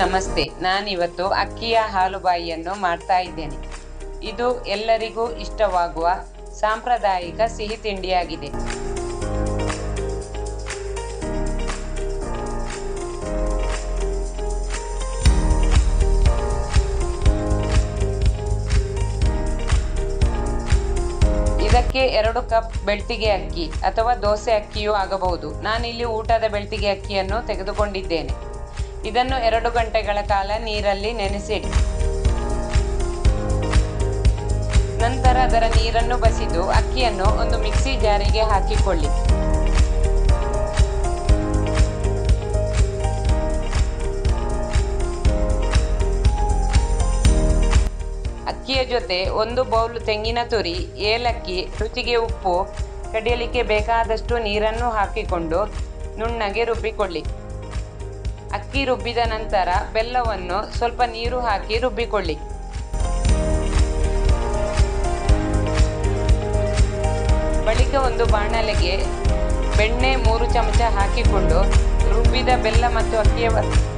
ನಮಸ್ತೆ. ನಾನಿವತ್ತು ಅಕ್ಕಿಯ ಹಾಲುಬಾಯಿಯನ್ನು ಮಾಡ್ತಾ ಇದ್ದೇನೆ. ಇದು ಎಲ್ಲರಿಗೂ ಇಷ್ಟವಾಗುವ ಸಾಂಪ್ರದಾಯಿಕ ಸಿಹಿ ತಿಂಡಿಯಾಗಿದೆ. ಇದಕ್ಕೆ 2 ಕಪ್ ಬೆಳ್ತಿಗೆ ಅಕ್ಕಿ ಅಥವಾ ದೋಸೆ ಅಕ್ಕಿಯೂ ಆಗಬಹುದು. ನಾನಿಲ್ಲಿ ಊಟದ ಬೆಳ್ತಿಗೆ ಅಕ್ಕಿಯನ್ನು ತೆಗೆದುಕೊಂಡಿದ್ದೇನೆ. ಇದನ್ನು 2 ಗಂಟೆಗಳ ಕಾಲ ನೀರಲ್ಲಿ ನೆನೆಸಿಡಿ. ನಂತರ ಅದರ ನೀರನ್ನು ಬಸಿದು ಅಕ್ಕಿಯನ್ನು ಒಂದು ಮಿಕ್ಸಿ ಜಾರಿಗೆ ಹಾಕಿಕೊಳ್ಳಿ. ಅಕ್ಕಿಯ ಜೊತೆ 1 ಬೌಲ್ ತೆಂಗಿನ ತುರಿ, ಏಲಕ್ಕಿ, ರುಚಿಗೆ ಉಪ್ಪು, ಕಡಿಯಲಿಕ್ಕೆ ಬೇಕಾದಷ್ಟು ನೀರನ್ನು ಹಾಕಿಕೊಂಡು ನುಣ್ಣಗೆ ರುಬ್ಬಿಕೊಳ್ಳಿ. ಅಕ್ಕಿ ರುಬ್ಬಿದ ನಂತರ ಬೆಲ್ಲವನ್ನು ಸ್ವಲ್ಪ ನೀರು ಹಾಕಿ ರುಬ್ಬಿಕೊಳ್ಳಿ. ಬಳಿಕ ಒಂದು ಬಾಣಲೆಗೆ ಬೆಣ್ಣೆ 3 ಚಮಚ ಹಾಕಿಕೊಂಡು ರುಬ್ಬಿದ ಬೆಲ್ಲ ಮತ್ತು ಅಕ್ಕಿಯ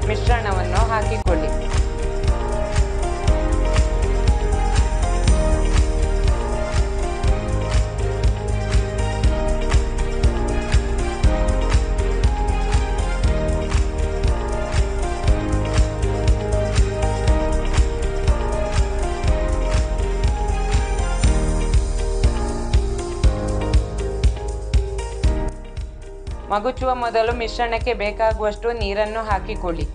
ಮಿಶ್ರಣವನ್ನು ಹಾಕಿಕೊಳ್ಳಿ. ಮಗುಚುವ ಮೊದಲು ಮಿಶ್ರಣಕ್ಕೆ ಬೇಕಾಗುವಷ್ಟು ನೀರನ್ನು ಹಾಕಿಕೊಳ್ಳಿ.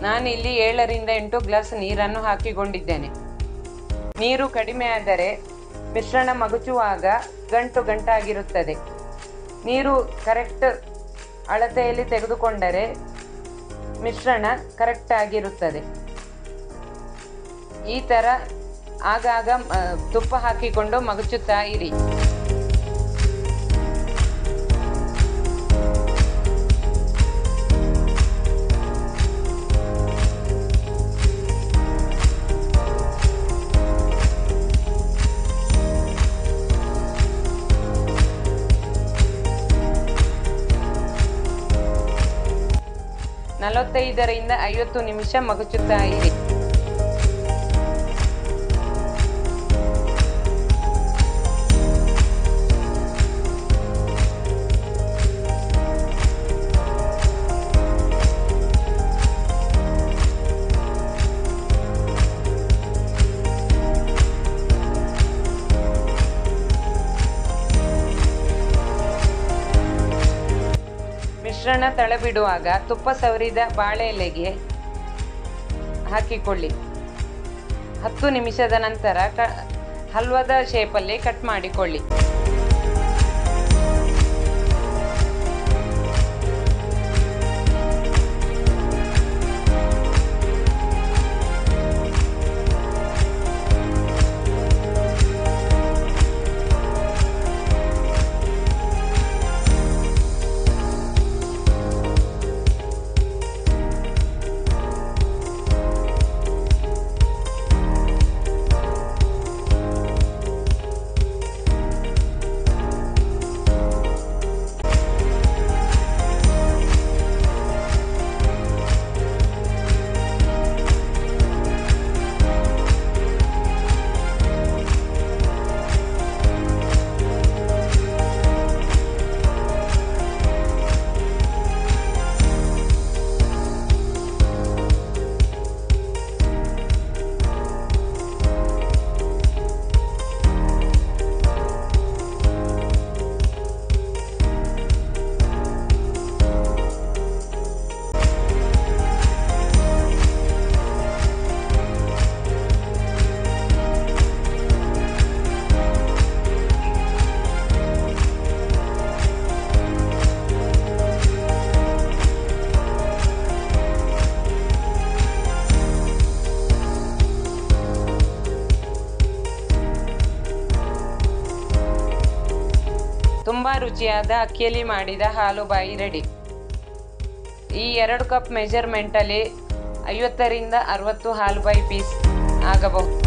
ನಾನಿಲ್ಲಿ 7 ರಿಂದ 8 ಗ್ಲಾಸ್ ನೀರನ್ನು ಹಾಕಿಕೊಂಡಿದ್ದೇನೆ. ನೀರು ಕಡಿಮೆ ಆದರೆ ಮಿಶ್ರಣ ಮಗುಚುವಾಗ ಗಂಟಾಗಿರುತ್ತದೆ. ನೀರು ಕರೆಕ್ಟ್ ಅಳತೆಯಲ್ಲಿ ತೆಗೆದುಕೊಂಡರೆ ಮಿಶ್ರಣ ಕರೆಕ್ಟ್ ಆಗಿರುತ್ತದೆ. ಈ ಥರ ಆಗಾಗ ತುಪ್ಪ ಹಾಕಿಕೊಂಡು ಮಗುಚುತ್ತಾ ಇರಿ. ರಿಂದ 50 ನಿಮಿಷ ಮಗುಚುತ್ತಾ ಇರಿ. ಮಿಶ್ರಣ ತಳಬಿಡುವಾಗ ತುಪ್ಪ ಸವರಿದ ಬಾಳೆ ಎಲೆಗೆ ಹಾಕಿಕೊಳ್ಳಿ. 10 ನಿಮಿಷದ ನಂತರ ಹಲ್ವದ ಶೇಪಲ್ಲಿ ಕಟ್ ಮಾಡಿಕೊಳ್ಳಿ. ತುಂಬ ರುಚಿಯಾದ ಅಕ್ಕಿಯಲ್ಲಿ ಮಾಡಿದ ಹಾಲುಬಾಯಿ ರೆಡಿ. ಈ 2 ಕಪ್ ಮೆಜರ್ಮೆಂಟಲ್ಲಿ 50 ರಿಂದ 60 ಹಾಲುಬಾಯಿ ಪೀಸ್ ಆಗಬಹುದು.